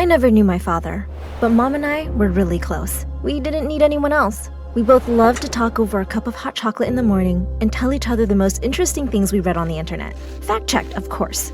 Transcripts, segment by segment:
never knew my father, but Mom and I were really close. We didn't need anyone else. We both loved to talk over a cup of hot chocolate in the morning and tell each other the most interesting things we read on the internet. Fact-checked, of course.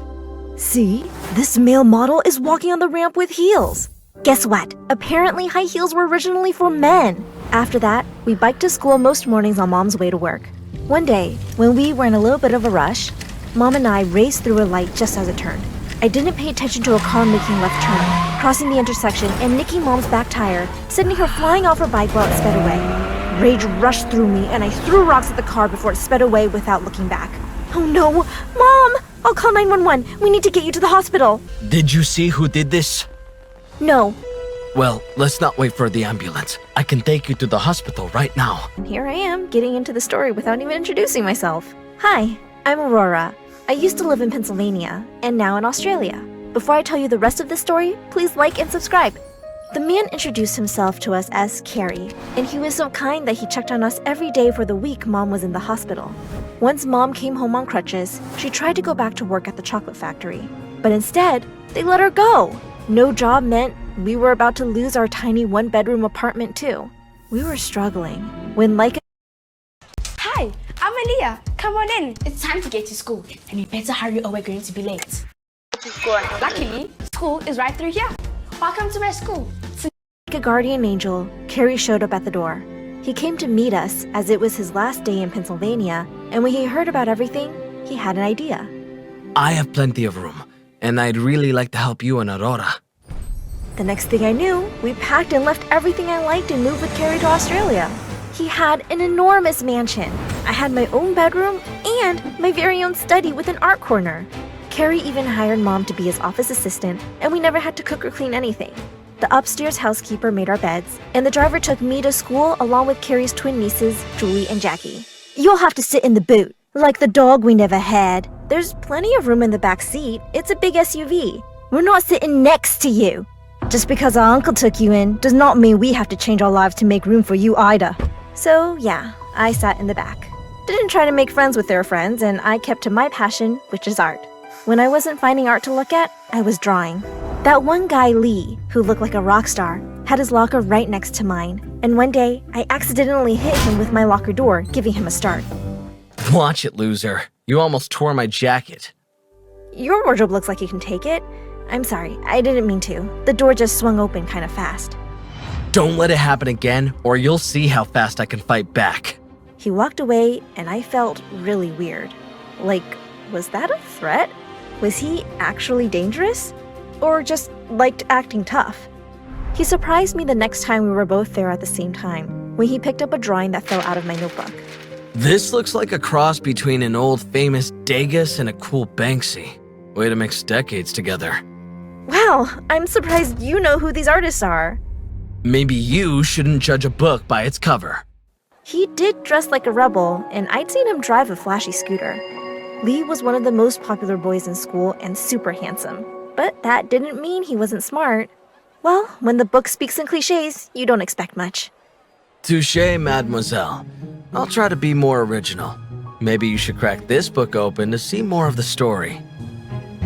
See? This male model is walking on the ramp with heels. Guess what? Apparently high heels were originally for men. After that, we biked to school most mornings on Mom's way to work. One day, when we were in a little bit of a rush, Mom and I raced through a light just as it turned. I didn't pay attention to a car making a left turn, crossing the intersection and nicking Mom's back tire, sending her flying off her bike while it sped away. Rage rushed through me and I threw rocks at the car before it sped away without looking back. Oh no! Mom! I'll call 911. We need to get you to the hospital. Did you see who did this? No. Well, let's not wait for the ambulance. I can take you to the hospital right now. And here I am, getting into the story without even introducing myself. Hi, I'm Aurora. I used to live in Pennsylvania, and now in Australia. Before I tell you the rest of the story, please like and subscribe. The man introduced himself to us as Carrie, and he was so kind that he checked on us every day for the week Mom was in the hospital. Once Mom came home on crutches, she tried to go back to work at the chocolate factory. But instead, they let her go. No job meant we were about to lose our tiny one-bedroom apartment too. We were struggling when Hi, I'm Aliyah. Come on in. It's time to get to school, and we better hurry or we're going to be late. Luckily, school is right through here. Welcome to my school. Like a guardian angel, Carrie showed up at the door. He came to meet us as it was his last day in Pennsylvania, and when he heard about everything, he had an idea. I have plenty of room, and I'd really like to help you and Aurora. The next thing I knew, we packed and left everything I liked and moved with Carrie to Australia. He had an enormous mansion. I had my own bedroom and my very own study with an art corner. Carrie even hired Mom to be his office assistant, and we never had to cook or clean anything. The upstairs housekeeper made our beds, and the driver took me to school along with Carrie's twin nieces, Julie and Jackie. You'll have to sit in the boot, like the dog we never had. There's plenty of room in the back seat. It's a big SUV. We're not sitting next to you. Just because our uncle took you in does not mean we have to change our lives to make room for you either. So yeah, I sat in the back. Didn't try to make friends with their friends, and I kept to my passion, which is art. When I wasn't finding art to look at, I was drawing. That one guy, Lee, who looked like a rock star, had his locker right next to mine, and one day, I accidentally hit him with my locker door, giving him a start. Watch it, loser. You almost tore my jacket. Your wardrobe looks like you can take it. I'm sorry, I didn't mean to. The door just swung open kind of fast. Don't let it happen again, or you'll see how fast I can fight back. He walked away, and I felt really weird. Like, was that a threat? Was he actually dangerous? Or just liked acting tough? He surprised me the next time we were both there at the same time, when he picked up a drawing that fell out of my notebook. This looks like a cross between an old famous Degas and a cool Banksy. Way to mix decades together. Wow, I'm surprised you know who these artists are. Maybe you shouldn't judge a book by its cover. He did dress like a rebel, and I'd seen him drive a flashy scooter. Lee was one of the most popular boys in school and super handsome. But that didn't mean he wasn't smart. Well, when the book speaks in cliches, you don't expect much. Touché, mademoiselle. I'll try to be more original. Maybe you should crack this book open to see more of the story.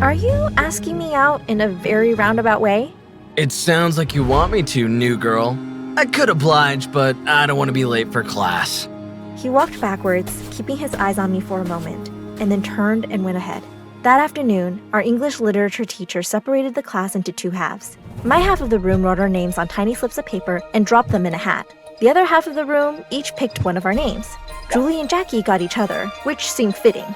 Are you asking me out in a very roundabout way? It sounds like you want me to, new girl. I could oblige, but I don't want to be late for class. He walked backwards, keeping his eyes on me for a moment, and then turned and went ahead. That afternoon, our English literature teacher separated the class into two halves. My half of the room wrote our names on tiny slips of paper and dropped them in a hat. The other half of the room each picked one of our names. Julie and Jackie got each other, which seemed fitting.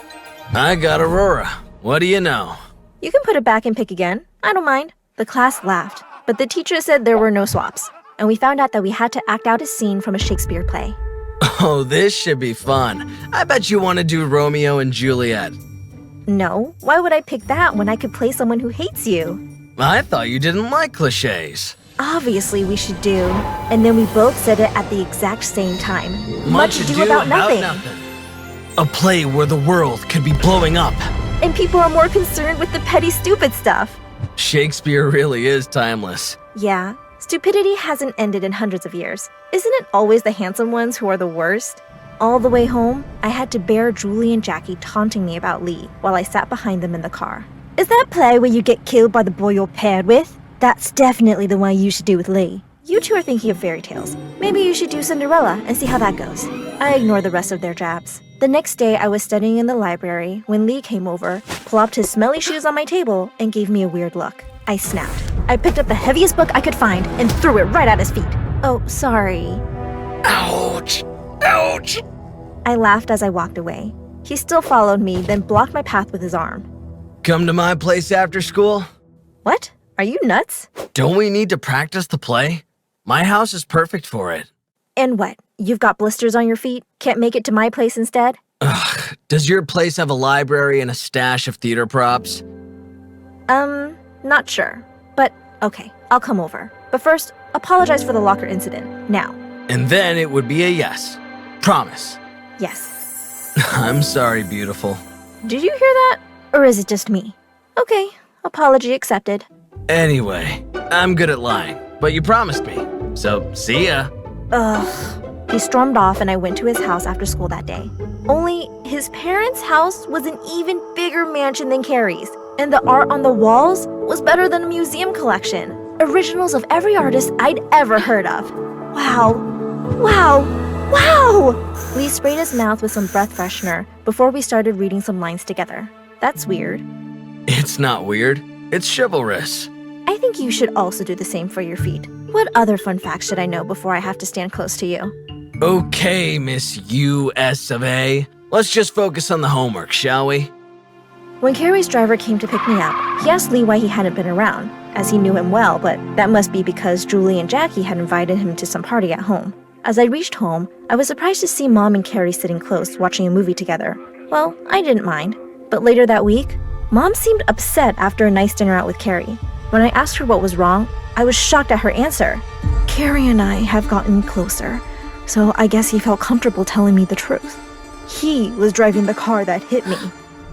I got Aurora. What do you know? You can put it back and pick again. I don't mind. The class laughed, but the teacher said there were no swaps, and we found out that we had to act out a scene from a Shakespeare play. Oh, this should be fun. I bet you want to do Romeo and Juliet. No, why would I pick that when I could play someone who hates you? I thought you didn't like cliches. Obviously we should do. And then we both said it at the exact same time. Much ado about nothing. A play where the world could be blowing up. And people are more concerned with the petty, stupid stuff. Shakespeare really is timeless. Yeah, stupidity hasn't ended in hundreds of years. Isn't it always the handsome ones who are the worst? All the way home, I had to bear Julie and Jackie taunting me about Lee while I sat behind them in the car. Is that a play where you get killed by the boy you're paired with? That's definitely the one you should do with Lee. You two are thinking of fairy tales. Maybe you should do Cinderella and see how that goes. I ignore the rest of their jabs. The next day, I was studying in the library when Lee came over, plopped his smelly shoes on my table, and gave me a weird look. I snapped. I picked up the heaviest book I could find and threw it right at his feet. Oh, sorry. Ouch! Ouch! I laughed as I walked away. He still followed me, then blocked my path with his arm. Come to my place after school? What? Are you nuts? Don't we need to practice the play? My house is perfect for it. And what? You've got blisters on your feet? Can't make it to my place instead? Ugh, does your place have a library and a stash of theater props? Not sure. But okay, I'll come over. But first, apologize for the locker incident, now. And then it would be a yes. Promise. Yes. I'm sorry, beautiful. Did you hear that? Or is it just me? Okay, apology accepted. Anyway, I'm good at lying, but you promised me. So, see ya. Ugh. He stormed off and I went to his house after school that day. Only his parents' house was an even bigger mansion than Carrie's. And the art on the walls was better than a museum collection. Originals of every artist I'd ever heard of. Wow. Wow. Wow! Lee sprayed his mouth with some breath freshener before we started reading some lines together. That's weird. It's not weird. It's chivalrous. I think you should also do the same for your feet. What other fun facts should I know before I have to stand close to you? Okay, Miss U.S. of A. Let's just focus on the homework, shall we? When Carrie's driver came to pick me up, he asked Lee why he hadn't been around, as he knew him well, but that must be because Julie and Jackie had invited him to some party at home. As I reached home, I was surprised to see Mom and Carrie sitting close, watching a movie together. Well, I didn't mind. But later that week, Mom seemed upset after a nice dinner out with Carrie. When I asked her what was wrong, I was shocked at her answer. Carrie and I have gotten closer, so I guess he felt comfortable telling me the truth. He was driving the car that hit me.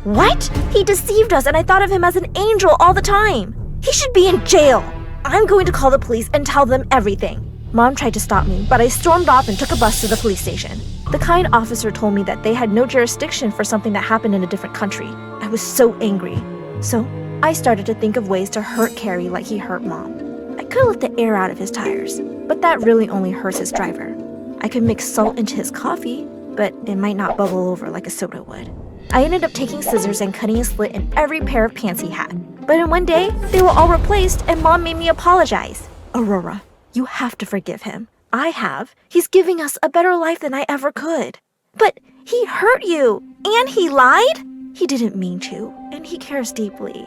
What? He deceived us and I thought of him as an angel all the time. He should be in jail. I'm going to call the police and tell them everything. Mom tried to stop me, but I stormed off and took a bus to the police station. The kind officer told me that they had no jurisdiction for something that happened in a different country. I was so angry. So I started to think of ways to hurt Carrie like he hurt Mom. I could let the air out of his tires, but that really only hurts his driver. I could mix salt into his coffee, but it might not bubble over like a soda would. I ended up taking scissors and cutting a slit in every pair of pants he had. But in one day, they were all replaced and Mom made me apologize. Aurora, you have to forgive him. I have. He's giving us a better life than I ever could. But he hurt you, and he lied? He didn't mean to, and he cares deeply.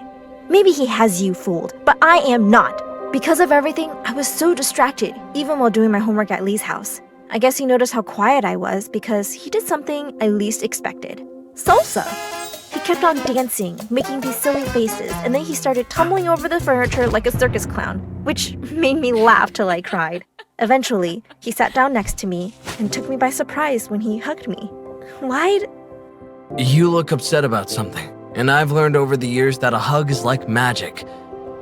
Maybe he has you fooled, but I am not. Because of everything, I was so distracted, even while doing my homework at Lee's house. I guess he noticed how quiet I was because he did something I least expected. Salsa! He kept on dancing, making these silly faces, and then he started tumbling over the furniture like a circus clown, which made me laugh till I cried. Eventually, he sat down next to me and took me by surprise when he hugged me. Why'd... You look upset about something, and I've learned over the years that a hug is like magic.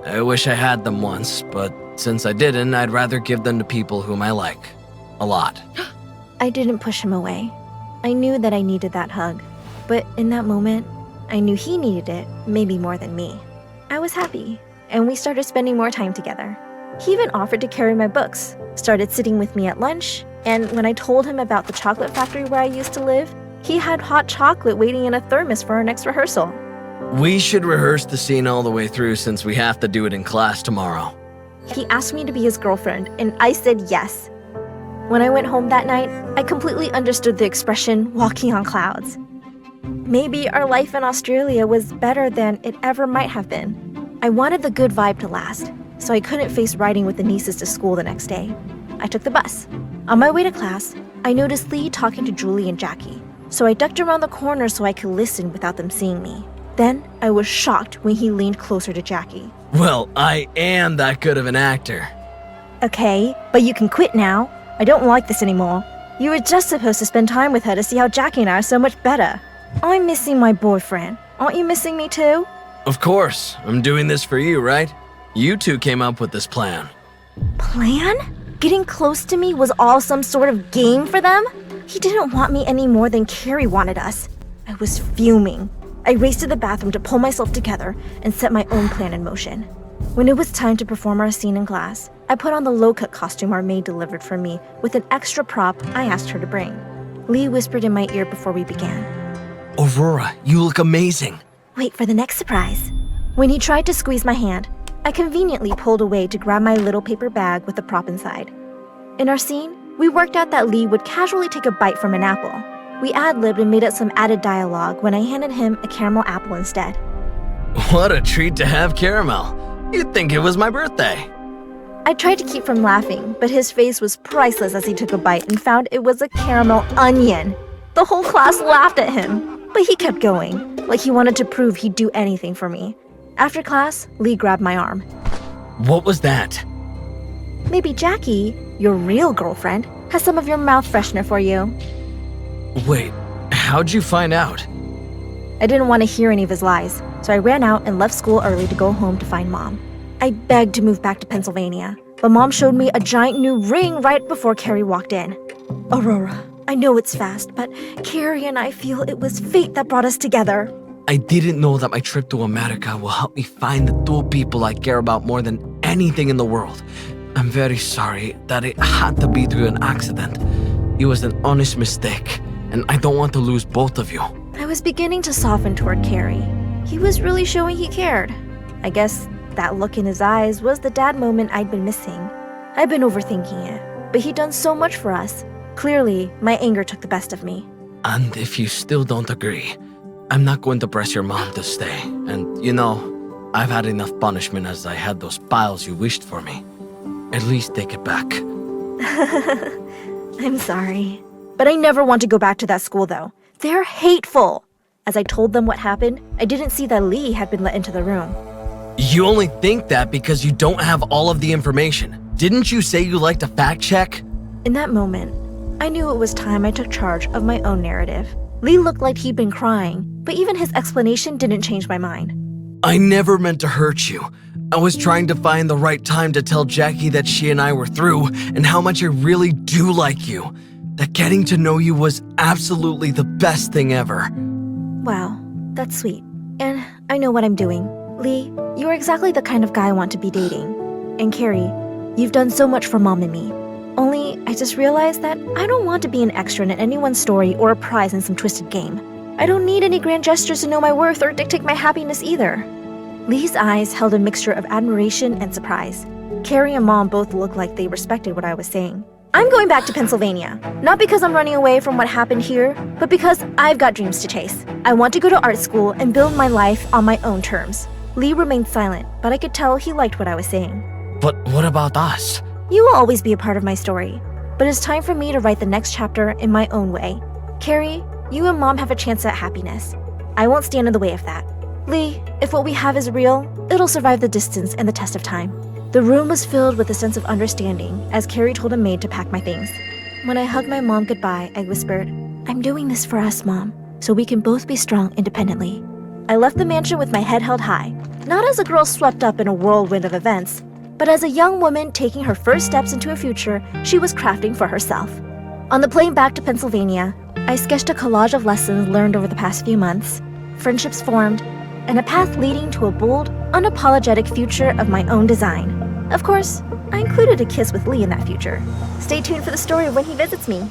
I wish I had them once, but since I didn't, I'd rather give them to people whom I like. A lot. I didn't push him away. I knew that I needed that hug. But in that moment, I knew he needed it maybe more than me. I was happy, and we started spending more time together. He even offered to carry my books, started sitting with me at lunch, and when I told him about the chocolate factory where I used to live, he had hot chocolate waiting in a thermos for our next rehearsal. We should rehearse the scene all the way through since we have to do it in class tomorrow. He asked me to be his girlfriend, and I said yes. When I went home that night, I completely understood the expression, walking on clouds. Maybe our life in Australia was better than it ever might have been. I wanted the good vibe to last, so I couldn't face riding with the nieces to school the next day. I took the bus. On my way to class, I noticed Lee talking to Julie and Jackie, so I ducked around the corner so I could listen without them seeing me. Then I was shocked when he leaned closer to Jackie. Well, I am that good of an actor. Okay, but you can quit now. I don't like this anymore. You were just supposed to spend time with her to see how Jackie and I are so much better. I'm missing my boyfriend. Aren't you missing me too? Of course. I'm doing this for you, right? You two came up with this plan. Plan? Getting close to me was all some sort of game for them? He didn't want me any more than Carrie wanted us. I was fuming. I raced to the bathroom to pull myself together and set my own plan in motion. When it was time to perform our scene in class, I put on the low-cut costume our maid delivered for me with an extra prop I asked her to bring. Lee whispered in my ear before we began. Aurora, you look amazing. Wait for the next surprise. When he tried to squeeze my hand, I conveniently pulled away to grab my little paper bag with the prop inside. In our scene, we worked out that Lee would casually take a bite from an apple. We ad-libbed and made up some added dialogue when I handed him a caramel apple instead. What a treat to have caramel. You'd think it was my birthday. I tried to keep from laughing, but his face was priceless as he took a bite and found it was a caramel onion. The whole class laughed at him, but he kept going, like he wanted to prove he'd do anything for me. After class, Lee grabbed my arm. What was that? Maybe Jackie, your real girlfriend, has some of your mouth freshener for you. Wait, how'd you find out? I didn't want to hear any of his lies, so I ran out and left school early to go home to find Mom. I begged to move back to Pennsylvania, but Mom showed me a giant new ring right before Carrie walked in. Aurora, I know it's fast, but Carrie and I feel it was fate that brought us together. I didn't know that my trip to America will help me find the two people I care about more than anything in the world. I'm very sorry that it had to be through an accident. It was an honest mistake, and I don't want to lose both of you. I was beginning to soften toward Carrie. He was really showing he cared. I guess that look in his eyes was the dad moment I'd been missing. I'd been overthinking it, but he'd done so much for us. Clearly, my anger took the best of me. And if you still don't agree, I'm not going to press your mom to stay. And you know, I've had enough punishment as I had those piles you wished for me. At least take it back. I'm sorry. But I never want to go back to that school, though. They're hateful. As I told them what happened, I didn't see that Lee had been let into the room. You only think that because you don't have all of the information. Didn't you say you like to fact check? In that moment, I knew it was time I took charge of my own narrative. Lee looked like he'd been crying, but even his explanation didn't change my mind. I never meant to hurt you. I was trying to find the right time to tell Jackie that she and I were through and how much I really do like you. That getting to know you was absolutely the best thing ever. Wow, that's sweet. And I know what I'm doing. Lee, you are exactly the kind of guy I want to be dating. And Carrie, you've done so much for Mom and me. Only, I just realized that I don't want to be an extra in anyone's story or a prize in some twisted game. I don't need any grand gestures to know my worth or dictate my happiness either. Lee's eyes held a mixture of admiration and surprise. Carrie and Mom both looked like they respected what I was saying. I'm going back to Pennsylvania, not because I'm running away from what happened here, but because I've got dreams to chase. I want to go to art school and build my life on my own terms. Lee remained silent, but I could tell he liked what I was saying. But what about us? You will always be a part of my story, but it's time for me to write the next chapter in my own way. Carrie, you and Mom have a chance at happiness. I won't stand in the way of that. Lee, if what we have is real, it'll survive the distance and the test of time. The room was filled with a sense of understanding as Carrie told a maid to pack my things. When I hugged my mom goodbye, I whispered, "I'm doing this for us, Mom, so we can both be strong independently." I left the mansion with my head held high, not as a girl swept up in a whirlwind of events, but as a young woman taking her first steps into a future she was crafting for herself. On the plane back to Pennsylvania, I sketched a collage of lessons learned over the past few months, friendships formed, and a path leading to a bold, unapologetic future of my own design. Of course, I included a kiss with Lee in that future. Stay tuned for the story of when he visits me.